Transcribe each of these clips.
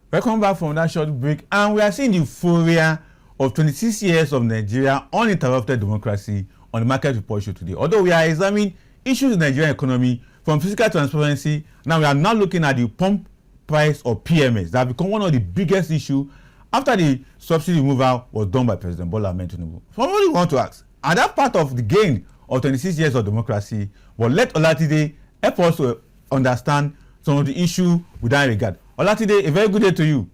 Welcome back from that short break, and we are seeing the euphoria of 26 years of Nigeria uninterrupted democracy on the Market Report show today. Although we are examining issues in the Nigerian economy from fiscal transparency, now we are now looking at the pump price or PMS that have become one of the biggest issues after the subsidy removal was done by President Bola Ahmed Tinubu. Somebody want to ask, and that part of the gain of 26 years of democracy, but let Olatipe help us to understand some of the issues with that regard. Olatipe, a very good day to you.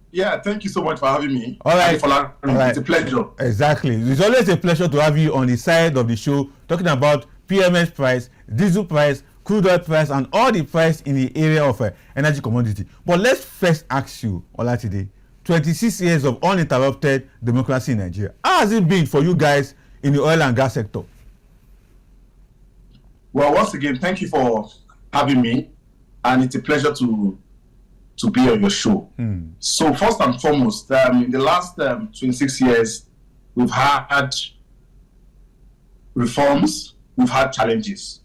Yeah, thank you so much for having me. All right. It's a pleasure. Exactly. It's always a pleasure to have you on the side of the show talking about PMS price, diesel price, crude oil price, and all the price in the area of energy commodity. But let's first ask you, Olatipe, 26 years of uninterrupted democracy in Nigeria. How has it been for you guys in the oil and gas sector? Well, once again, thank you for having me, and it's a pleasure to be on your show. So first and foremost, in the last 26 years, we've had reforms, we've had challenges.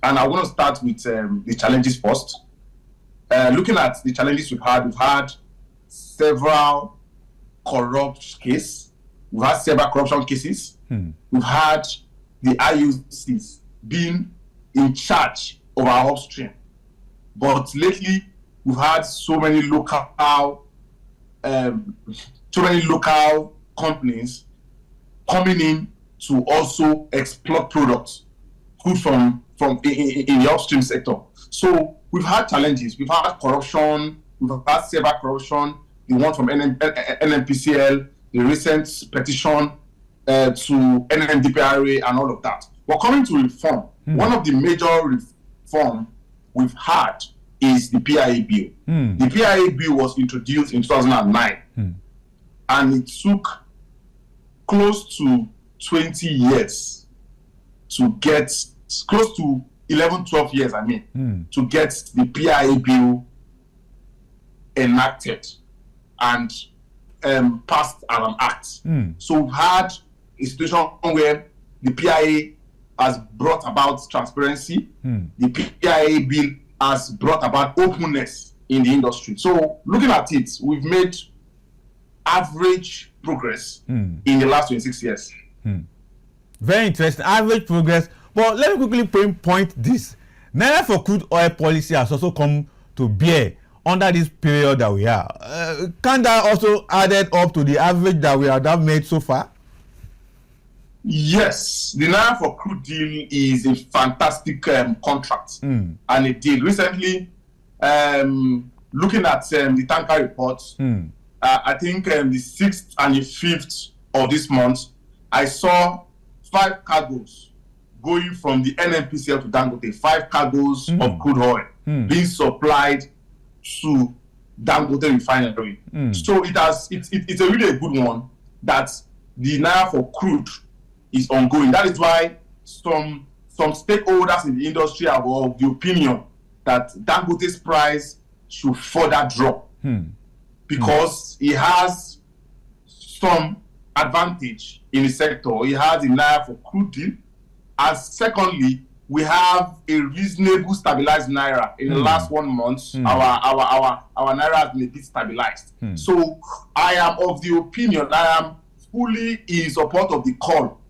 And I want to start with the challenges first. Looking at the challenges we've had several corruption cases. We've had several corruption cases. We've had the IUCs being in charge of our upstream. But lately, we've had so many local companies coming in to also exploit products good from in the upstream sector. So we've had challenges. We've had corruption. We've had several corruption. The one from NNPCL, the recent petition to NNDPRA, and all of that. But coming to reform, one of the major reform we've had is the PIA bill. The PIA bill was introduced in 2009, and it took close to 20 years to get, close to 11-12 years, to get the PIA bill enacted and passed as an act. So we've had a situation where the PIA has brought about transparency. The PIA bill has brought about openness in the industry. So looking at it, we've made average progress in the last 26 years. Very interesting, average progress. But let me quickly pinpoint this. Naira for crude oil policy has also come to bear under this period that we are. Can that also added up to the average that we have made so far? Yes, the Naira for crude deal is a fantastic contract, and it did recently. Looking at the tanker reports, I think the 6th and the 5th of this month, I saw 5 cargoes going from the NNPCL to Dangote. 5 cargoes of crude oil being supplied to Dangote refinery. So it's a really good one that the Naira for crude is ongoing. That is why some stakeholders in the industry are of the opinion that Dangote's price should further drop because it has some advantage in the sector. It has the Naira for crude deal, and secondly, we have a reasonable stabilized Naira. In the last 1 month, our Naira has been a bit stabilized. So I am of the opinion, I am fully in support of the call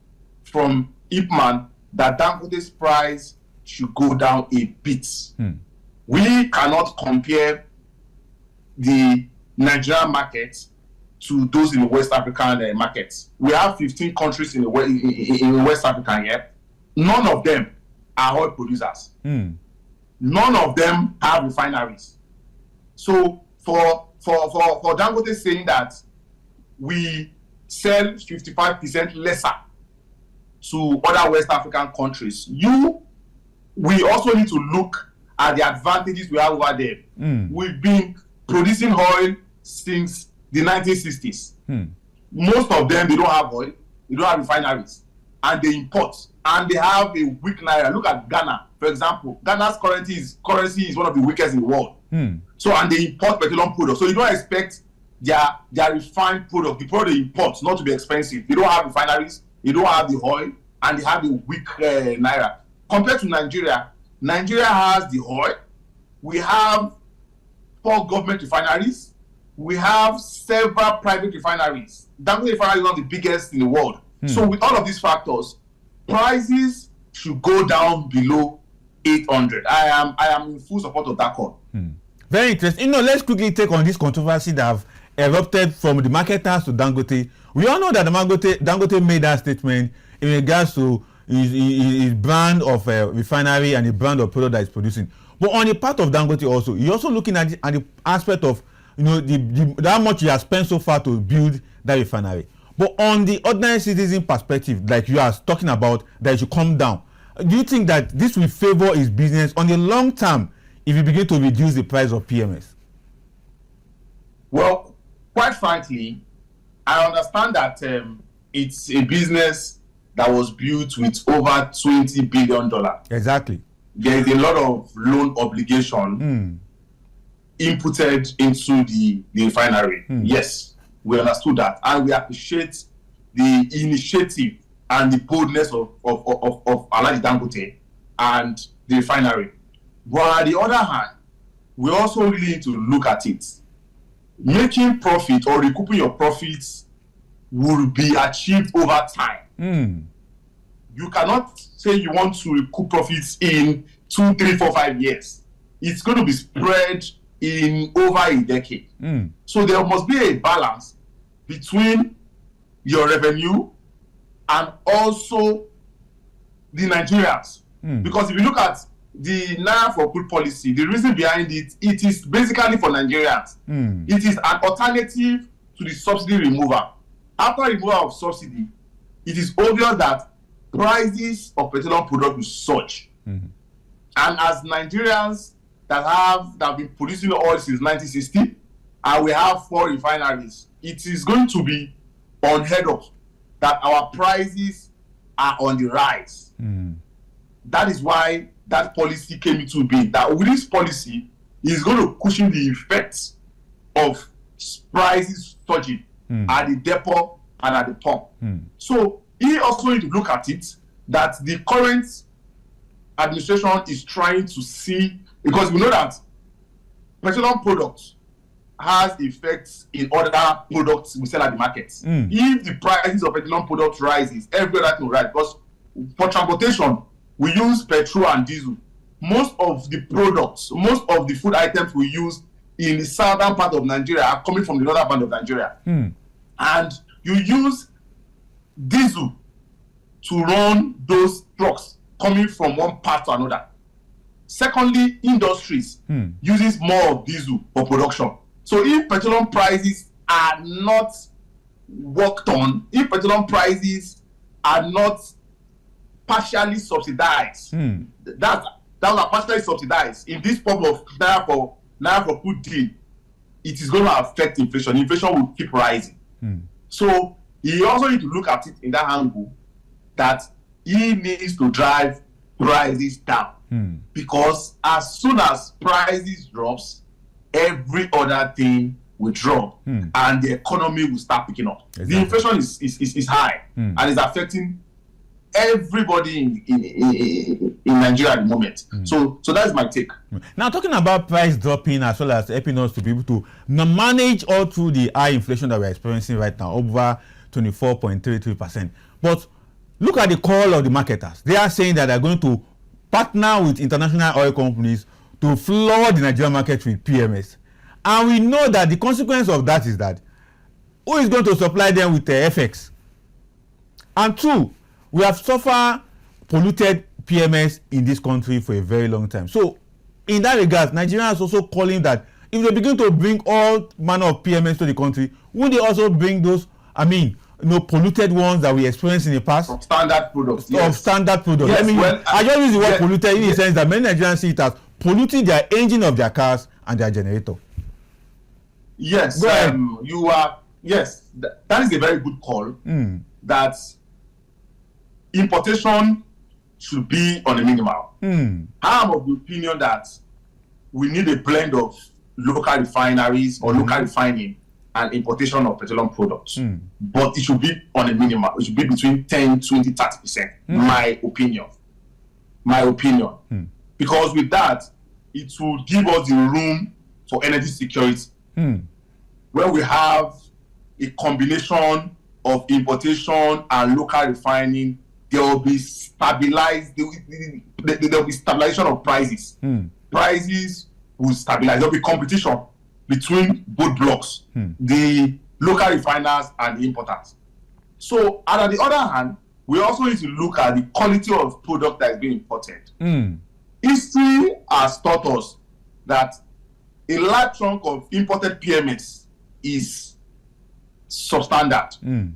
from Ipman that Dangote's price should go down a bit. We cannot compare the Nigerian market to those in the West African markets. We have 15 countries in West Africa here. None of them are oil producers. None of them have refineries. So for Dangote saying that we sell 55% lesser to other West African countries, we also need to look at the advantages we have over there. We've been producing oil since the 1960s. Most of them, they don't have oil, they don't have refineries, and they import, and they have a weak Naira. Look at Ghana, for example. Ghana's currency is one of the weakest in the world. So, and they import petroleum products. So you don't expect their refined product, the product they import, not to be expensive. They don't have refineries, they don't have the oil, and they have the weak Naira. Compared to Nigeria, Nigeria has the oil. We have 4 government refineries. We have several private refineries. Dangote refinery is one of the biggest in the world. So with all of these factors, prices should go down below 800. I am in full support of that call. Very interesting. Let's quickly take on this controversy that have erupted from the marketers to Dangote. We all know that Dangote made that statement in regards to his brand of refinery and the brand of product that is producing. But on the part of Dangote also, you're also looking at the aspect of how much he has spent so far to build that refinery. But on the ordinary citizen perspective, like you are talking about, that it should come down. Do you think that this will favor his business on the long term if you begin to reduce the price of PMS? Well, quite frankly, I understand that it's a business that was built with over $20 billion. Exactly. There is a lot of loan obligation inputted into the refinery. Yes, we understood that, and we appreciate the initiative and the boldness of Olatipe Dangote and the refinery. But on the other hand, we also really need to look at it. Making profit or recouping your profits will be achieved over time. You cannot say you want to recoup profits in 2, 3, 4, 5 years. It's going to be spread in over a decade. So there must be a balance between your revenue and also the Nigerians. Because if you look at the Naira for Good policy, the reason behind it is basically for Nigerians. It is an alternative to the subsidy removal. After removal of subsidy, it is obvious that prices of petroleum products will surge. And as Nigerians that have been producing oil since 1960, and we have 4 refineries, it is going to be unheard of that our prices are on the rise. That is why that policy came into being. That with this policy is going to cushion the effects of prices surging at the depot and at the pump. So he also need to look at it that the current administration is trying to see, because we know that petroleum products has effects in other products we sell at the market. If the prices of petroleum products rises, every other thing will rise. Because for transportation, we use petrol and diesel. Most of the products, most of the food items we use in the southern part of Nigeria are coming from the northern part of Nigeria. And you use diesel to run those trucks coming from one part to another. Secondly, industries uses more of diesel for production. So if petroleum prices are not worked on, if petroleum prices are not partially subsidized, that are partially subsidized in this form of Naira for Good deal, it is going to affect inflation. Inflation will keep rising. So he also need to look at it in that angle that he needs to drive prices down. Because as soon as prices drops, every other thing will drop and the economy will start picking up. Exactly. The inflation is high and is affecting everybody in Nigeria at the moment. So that's my take. Now, talking about price dropping as well as helping us to be able to manage all through the high inflation that we're experiencing right now, over 24.33%. But look at the call of the marketers. They are saying that they're going to partner with international oil companies to flood the Nigerian market with PMS. And we know that the consequence of that is that who is going to supply them with the FX? And 2, we have suffered polluted PMS in this country for a very long time. So in that regard, Nigerians are also calling that if they begin to bring all manner of PMS to the country, will they also bring those, polluted ones that we experienced in the past? Of standard products. Yes. Of standard products. Yes, I just use the word polluted in the sense that many Nigerians see it as polluting their engine of their cars and their generator. Yes, you are. Yes, that is a very good call. That importation should be on a minimal. I am of the opinion that we need a blend of local refineries or local refining and importation of petroleum products. But it should be on a minimal. It should be between 10, 20, 30%. My opinion. Because with that, it will give us the room for energy security. Where we have a combination of importation and local refining, there will be stabilized. There will be stabilization of prices. Prices will stabilize. There will be competition between both blocks, the local refiners and the importers. So, and on the other hand, we also need to look at the quality of product that is being imported. History has taught us that a large chunk of imported PMS is substandard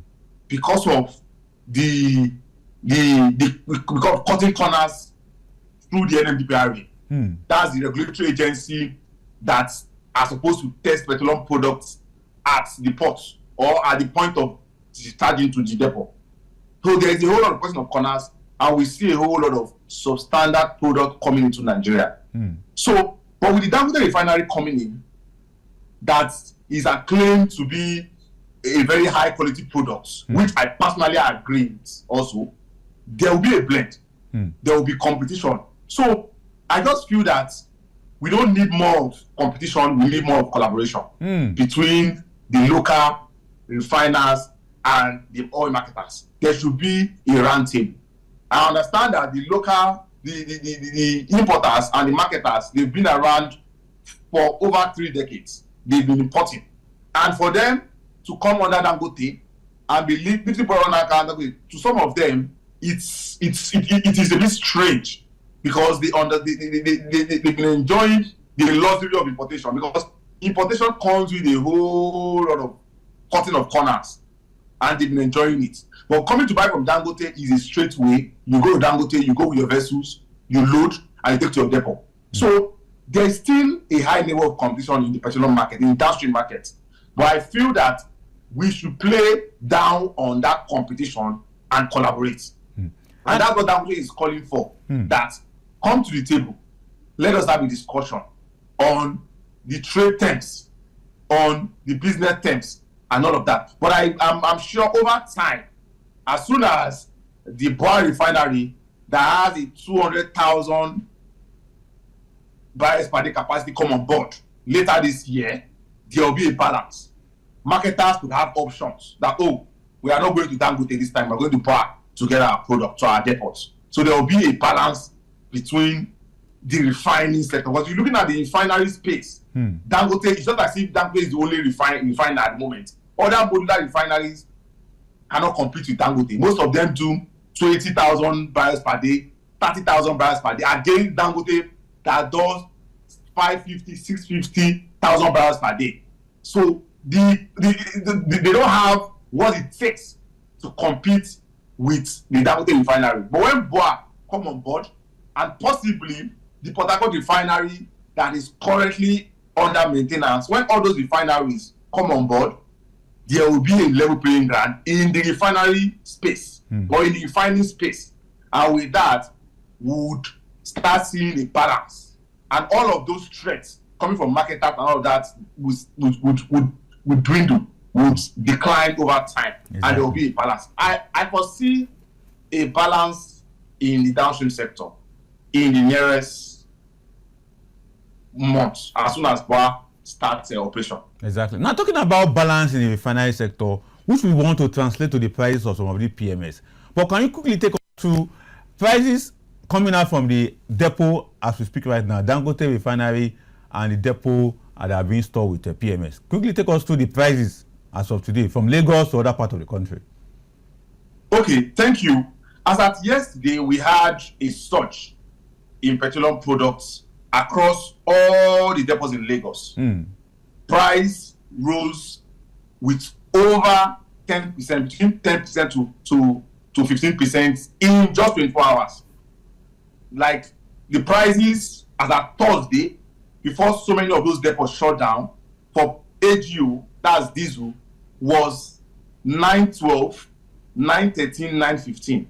because of the cutting corners through the NMDPRA. That's the regulatory agency that are supposed to test petroleum products at the port or at the point of discharging to the depot. So there is a whole lot of question of corners, and we see a whole lot of substandard product coming into Nigeria. So, but with the Dangote refinery coming in, that is acclaimed to be a very high quality product, which I personally agree with also, there will be a blend. There will be competition. So I just feel that we don't need more of competition, we need more of collaboration between the local refiners and the oil marketers. There should be a round table. I understand that the local, the importers and the marketers, they've been around for over 3 decades. They've been importing. And for them to come under Dangote and be lifting Dangote, to some of them, it is a bit strange because they've been enjoying the luxury of importation, because importation comes with a whole lot of cutting of corners, and they've been enjoying it. But coming to buy from Dangote is a straight way. You go to Dangote, you go with your vessels, you load, and you take to your depot. So there's still a high level of competition in the petroleum market, in the downstream market. But I feel that we should play down on that competition and collaborate. And that's what Dangote is calling for. That come to the table, let us have a discussion on the trade terms, on the business terms, and all of that. But I'm sure over time, as soon as the Boa refinery that has a 200,000 barrels per day capacity come on board later this year, there will be a balance. Marketers could have options that, oh, we are not going to Dangote this time, we're going to Boa to get our product to our depots. So there will be a balance between the refining sector. Because you're looking at the refinery space, Dangote, it's not as if Dangote is the only refiner at the moment. Other modular refineries cannot compete with Dangote. Most of them do 20,000 barrels per day, 30,000 barrels per day. Again, Dangote that does 550, 650,000 barrels per day. So they don't have what it takes to compete with the Dangote refinery. But when Boa come on board, and possibly the Port Harcourt refinery that is currently under maintenance, when all those refineries come on board, there will be a level playing ground in the refinery space or in the refining space. And with that, we would start seeing a balance. And all of those threats coming from marketers and all of that would dwindle, would decline over time. Exactly. And there will be a balance. I foresee a balance in the downstream sector in the nearest months, as soon as Boa starts operation. Exactly. Now, talking about balance in the refinery sector, which we want to translate to the prices of some of the PMS. But can you quickly take us to prices coming out from the depot as we speak right now, Dangote refinery and the depot that are being stored with the PMS? Quickly take us to the prices as of today from Lagos to other part of the country. Okay, thank you. As at yesterday, we had a surge in petroleum products across all the depots in Lagos. Price rose with over 10%, between 10% to 15% in just 24 hours. Like the prices as at Thursday, before so many of those depots shut down, for AGU, that's diesel, was 912, 913, 915.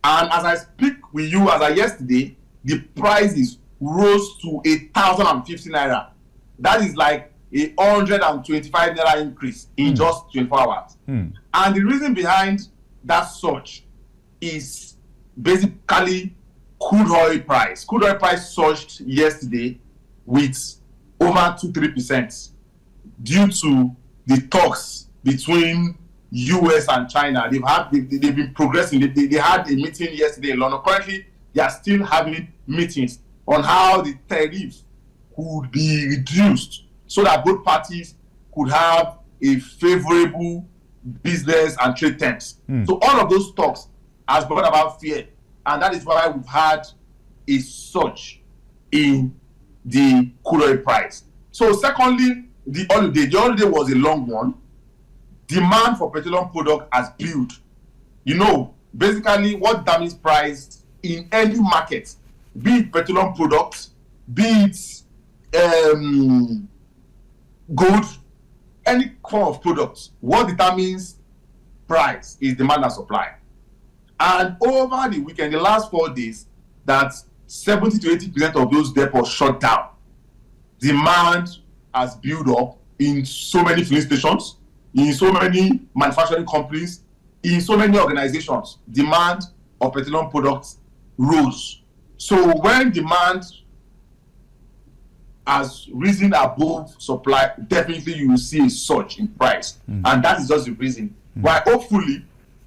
And as I speak with you, as of yesterday, the prices rose to 1,050 naira. That is like a 125 naira increase in just 24 hours. And the reason behind that surge is basically crude oil price. Crude oil price surged yesterday with over 2-3% due to the talks between US and China. They've been progressing. They had a meeting yesterday in London. Currently, they are still having meetings on how the tariff could be reduced so that both parties could have a favorable business and trade terms. So all of those talks has brought about fear, and that is why we've had a surge in the crude oil price. So secondly, the holiday was a long one. Demand for petroleum product has built. Basically what determines price in any market, be it petroleum products, be it gold, any form of products, what determines price is demand and supply. And over the weekend, the last 4 days, that 70 to 80% of those depots shut down. Demand has built up in so many filling stations, in so many manufacturing companies, in so many organizations. Demand of petroleum products rose. So when demand has risen above supply, definitely you will see a surge in price. And that is just the reason why hopefully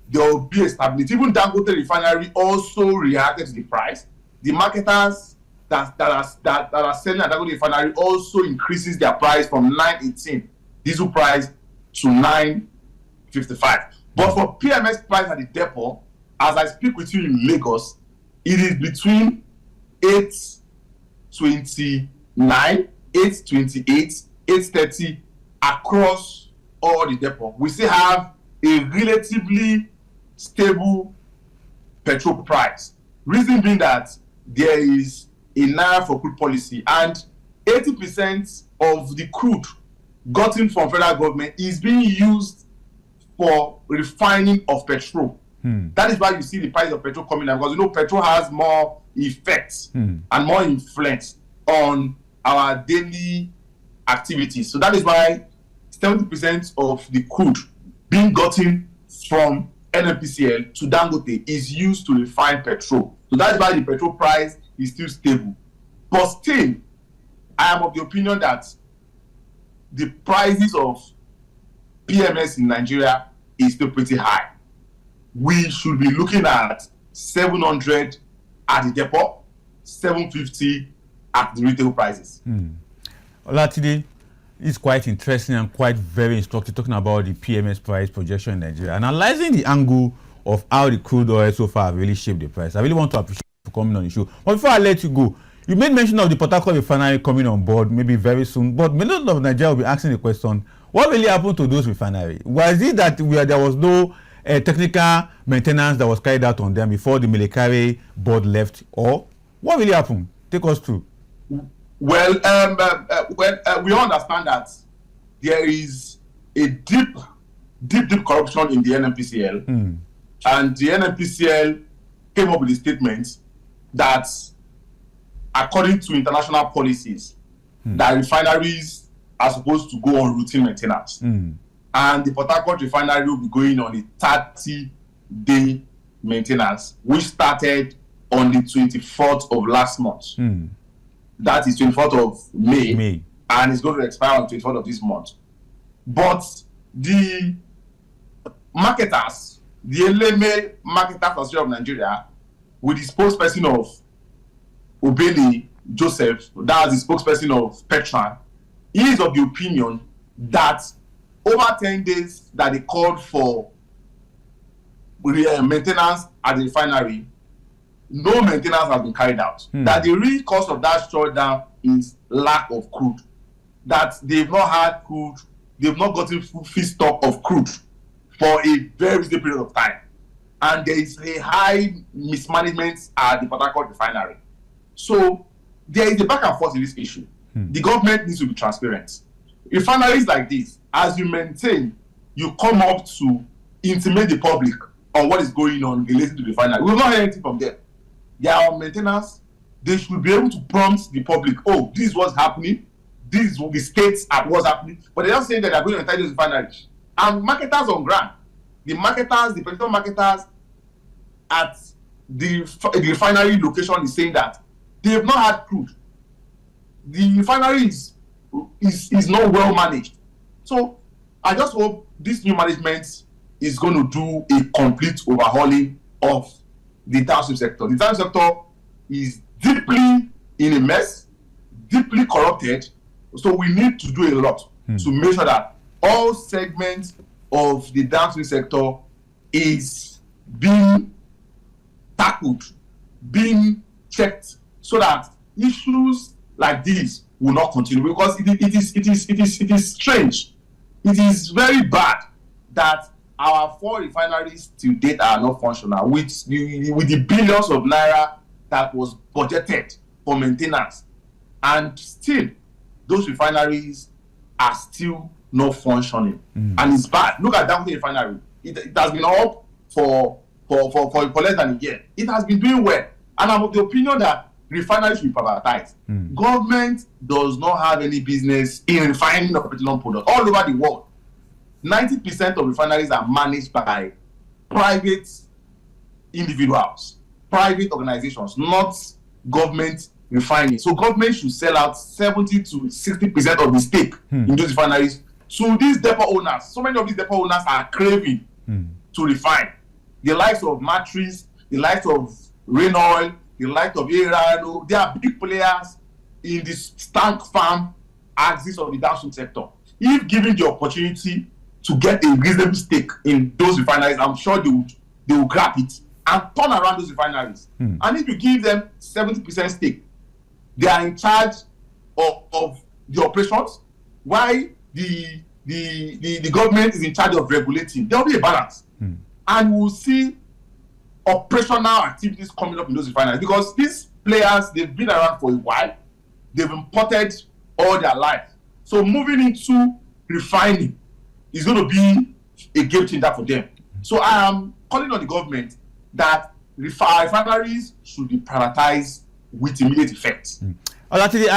there will be a stability. Even Dangote refinery also reacted to the price. The marketers that are selling at Dangote refinery also increases their price from 9.18 diesel price to 9.55. But for PMS price at the depot, as I speak with you in Lagos, it is between 8.29, 8.28, 8.30 across all the depot. We still have a relatively stable petrol price. Reason being that there is a naira for crude policy, and 80% of the crude gotten from federal government is being used for refining of petrol. That is why you see the price of petrol coming down, because petrol has more effects and more influence on our daily activities. So that is why 70% of the crude being gotten from NNPCL to Dangote is used to refine petrol. So that's why the petrol price is still stable. But still, I am of the opinion that the prices of PMS in Nigeria is still pretty high. We should be looking at 700 at the depot, 750 at the retail prices. Olatipe, it's quite interesting and quite very instructive talking about the PMS price projection in Nigeria, analyzing the angle of how the crude oil so far really shaped the price. I really want to appreciate you for coming on the show. But before I let you go, you made mention of the Port Harcourt refinery coming on board maybe very soon. But many of Nigeria will be asking the question, what really happened to those refineries? Was it that there was no technical maintenance that was carried out on them before the Melekare board left? Or what really happened? Take us through. Well, we all understand that there is a deep corruption in the NNPCL, and the NNPCL came up with a statement that, according to international policies, that refineries are supposed to go on routine maintenance, and the Port Harcourt refinery will be going on a 30-day maintenance, which started on the 24th of last month. That is 24th of May, and it's going to expire on 24th of this month. But the marketers, the Eleme Marketers Association of Nigeria, with the spokesperson of Obele Joseph, that is the spokesperson of Petrol, he is of the opinion that over 10 days that they called for maintenance at the refinery, no maintenance has been carried out. That the real cause of that shutdown is lack of crude. That they've not had crude, they've not gotten full feedstock of crude for a very reasonable period of time. And there is a high mismanagement at the Port Harcourt refinery. So there is a back and forth in this issue. The government needs to be transparent. Refineries like this, as you maintain, you come up to intimate the public on what is going on related to the refinery. We will not hear anything from them. They are on maintenance. They should be able to prompt the public, oh, this is what's happening, this is the states at what's happening. But they're not saying that they're going to entitle the refinery. And marketers on ground, the petroleum marketers at the refinery location is saying that they have not had crude. The refinery is is not well managed. So I just hope this new management is going to do a complete overhauling of the downstream sector. The downstream sector is deeply in a mess, deeply corrupted. So we need to do a lot to make sure that all segments of the downstream sector is being tackled, being checked, so that issues like this will not continue. Because it is strange. It is very bad that our 4 refineries to date are not functional with the billions of naira that was budgeted for maintenance, and still those refineries are still not functioning. And it's bad. Look at Dangote refinery. It has been up for less than a year. It has been doing well, and I'm of the opinion that refineries should be privatized. Government does not have any business in refining of petroleum products all over the world. 90% of refineries are managed by private individuals, private organizations, not government refining. So government should sell out 70 to 60% of the stake in those refineries to these depot owners. So many of these depot owners are craving to refine. The likes of Matrix, the likes of Rain Oil, the likes of Erratic, they are big players in this tank farm axis of the downstream sector. If given the opportunity to get a reasonable stake in those refineries, I'm sure they will grab it and turn around those refineries. And if you give them 70% stake, they are in charge of the operations, while the government is in charge of regulating. There will be a balance. And we'll see operational activities coming up in those refineries, because these players, they've been around for a while. They've imported all their life. So moving into refining is going to be a game changer for them. So I am calling on the government that refineries should be privatized with immediate effect. Olatipe,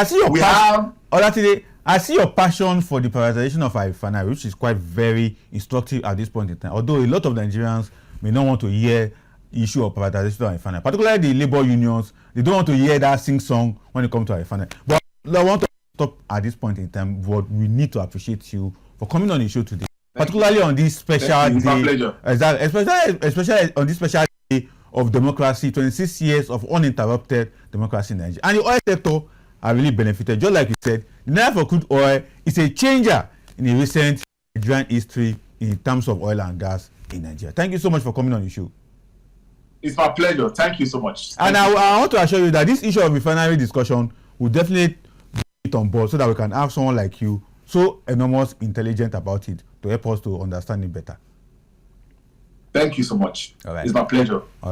I see your passion for the privatization of a refinery, which is quite very instructive at this point in time. Although a lot of Nigerians may not want to hear the issue of privatization of a refinery, particularly the labor unions. They don't want to hear that sing song when it comes to a refinery. But I want to stop at this point in time. But we need to appreciate you for coming on the show today, particularly on this special day. Especially on this special day of democracy, 26 years of uninterrupted democracy in Nigeria. And the oil sector have really benefited. Just like you said, the naira for crude oil is a changer in the recent Nigerian history in terms of oil and gas in Nigeria. Thank you so much for coming on the show. It's my pleasure. Thank you so much. And I want to assure you that this issue of refinery discussion will definitely be it on board, so that we can have someone like you, so enormous, intelligent about it, to help us to understand it better. Thank you so much. All right. It's my pleasure.